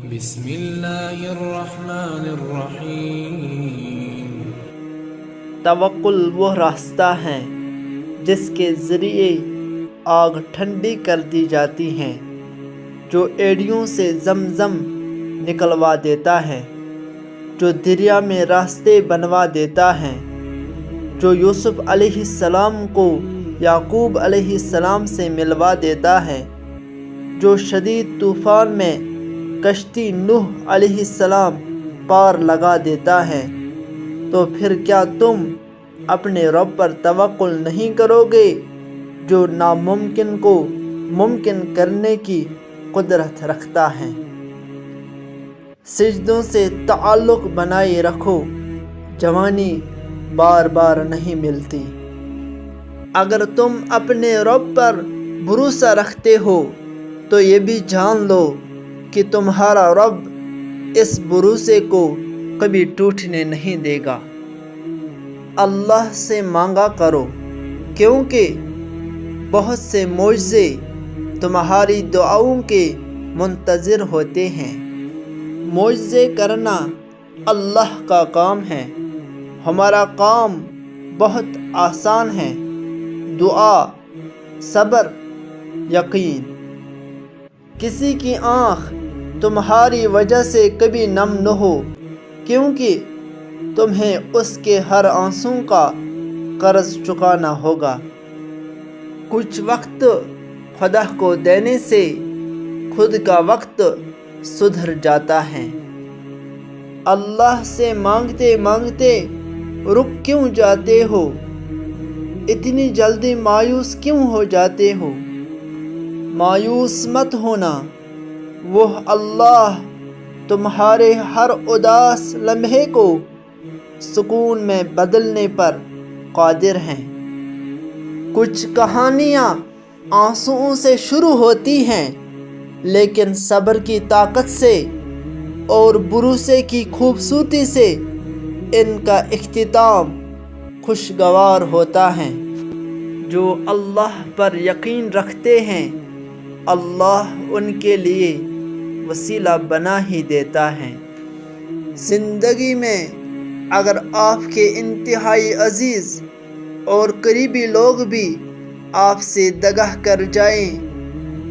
بسم اللہ الرحمن الرحیم۔ توکل وہ راستہ ہے جس کے ذریعے آگ ٹھنڈی کر دی جاتی ہے، جو ایڑیوں سے زمزم نکلوا دیتا ہے، جو دریا میں راستے بنوا دیتا ہے، جو یوسف علیہ السلام کو یعقوب علیہ السلام سے ملوا دیتا ہے، جو شدید طوفان میں کشتی نوح علیہ السلام پار لگا دیتا ہے، تو پھر کیا تم اپنے رب پر توکل نہیں کرو گے جو ناممکن کو ممکن کرنے کی قدرت رکھتا ہے؟ سجدوں سے تعلق بنائے رکھو، جوانی بار بار نہیں ملتی۔ اگر تم اپنے رب پر بھروسہ رکھتے ہو تو یہ بھی جان لو کہ تمہارا رب اس بھروسے کو کبھی ٹوٹنے نہیں دے گا۔ اللہ سے مانگا کرو، کیونکہ بہت سے معجزے تمہاری دعاؤں کے منتظر ہوتے ہیں۔ معجزے کرنا اللہ کا کام ہے، ہمارا کام بہت آسان ہے۔ دعا، صبر، یقین۔ کسی کی آنکھ تمہاری وجہ سے کبھی نم نہ ہو، کیونکہ تمہیں اس کے ہر آنسو کا قرض چکانا ہوگا۔ کچھ وقت خدا کو دینے سے خود کا وقت سدھر جاتا ہے۔ اللہ سے مانگتے مانگتے رک کیوں جاتے ہو؟ اتنی جلدی مایوس کیوں ہو جاتے ہو؟ مایوس مت ہونا، وہ اللہ تمہارے ہر اداس لمحے کو سکون میں بدلنے پر قادر ہیں۔ کچھ کہانیاں آنسوؤں سے شروع ہوتی ہیں، لیکن صبر کی طاقت سے اور بھروسے کی خوبصورتی سے ان کا اختتام خوشگوار ہوتا ہے۔ جو اللہ پر یقین رکھتے ہیں، اللہ ان کے لیے وسیلہ بنا ہی دیتا ہے۔ زندگی میں اگر آپ کے انتہائی عزیز اور قریبی لوگ بھی آپ سے دگا کر جائیں،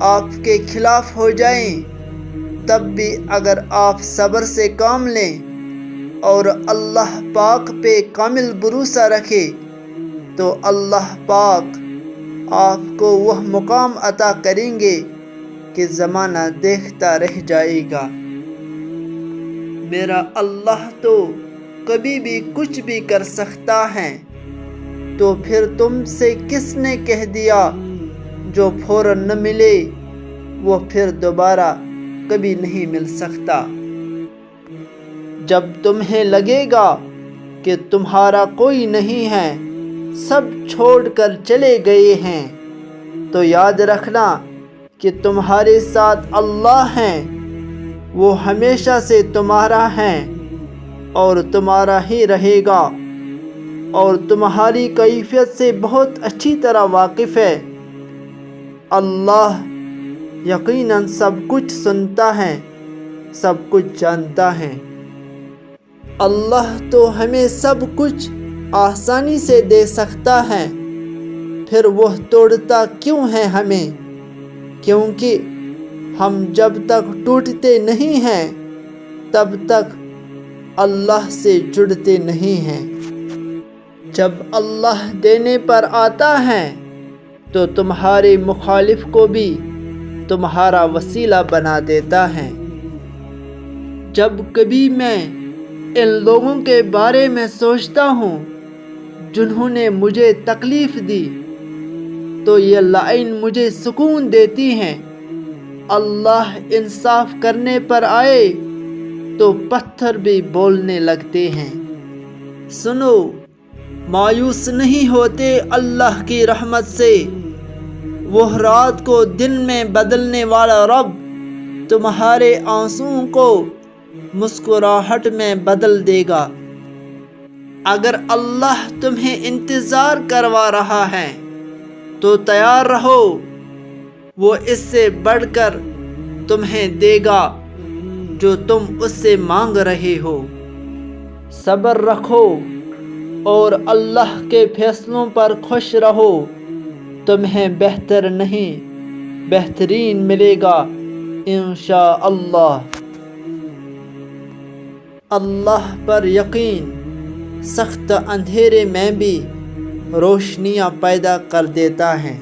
آپ کے خلاف ہو جائیں، تب بھی اگر آپ صبر سے کام لیں اور اللہ پاک پہ کامل بھروسہ رکھیں، تو اللہ پاک آپ کو وہ مقام عطا کریں گے کہ زمانہ دیکھتا رہ جائے گا۔ میرا اللہ تو کبھی بھی کچھ بھی کر سکتا ہے، تو پھر تم سے کس نے کہہ دیا جو فوراً نہ ملے وہ پھر دوبارہ کبھی نہیں مل سکتا۔ جب تمہیں لگے گا کہ تمہارا کوئی نہیں ہے، سب چھوڑ کر چلے گئے ہیں، تو یاد رکھنا کہ تمہارے ساتھ اللہ ہیں، وہ ہمیشہ سے تمہارا ہے اور تمہارا ہی رہے گا، اور تمہاری کیفیت سے بہت اچھی طرح واقف ہے۔ اللہ یقیناً سب کچھ سنتا ہے، سب کچھ جانتا ہے۔ اللہ تو ہمیں سب کچھ آسانی سے دے سکتا ہے، پھر وہ توڑتا کیوں ہے ہمیں؟ کیونکہ ہم جب تک ٹوٹتے نہیں ہیں تب تک اللہ سے جڑتے نہیں ہیں۔ جب اللہ دینے پر آتا ہے تو تمہارے مخالف کو بھی تمہارا وسیلہ بنا دیتا ہے۔ جب کبھی میں ان لوگوں کے بارے میں سوچتا ہوں جنہوں نے مجھے تکلیف دی، تو یہ لائن مجھے سکون دیتی ہیں۔ اللہ انصاف کرنے پر آئے تو پتھر بھی بولنے لگتے ہیں۔ سنو، مایوس نہیں ہوتے اللہ کی رحمت سے، وہ رات کو دن میں بدلنے والا رب تمہارے آنسوؤں کو مسکراہٹ میں بدل دے گا۔ اگر اللہ تمہیں انتظار کروا رہا ہے تو تیار رہو، وہ اس سے بڑھ کر تمہیں دے گا جو تم اس سے مانگ رہے ہو۔ صبر رکھو اور اللہ کے فیصلوں پر خوش رہو، تمہیں بہتر نہیں بہترین ملے گا انشاءاللہ۔ اللہ پر یقین سخت اندھیرے میں بھی روشنیاں پیدا کر دیتا ہے۔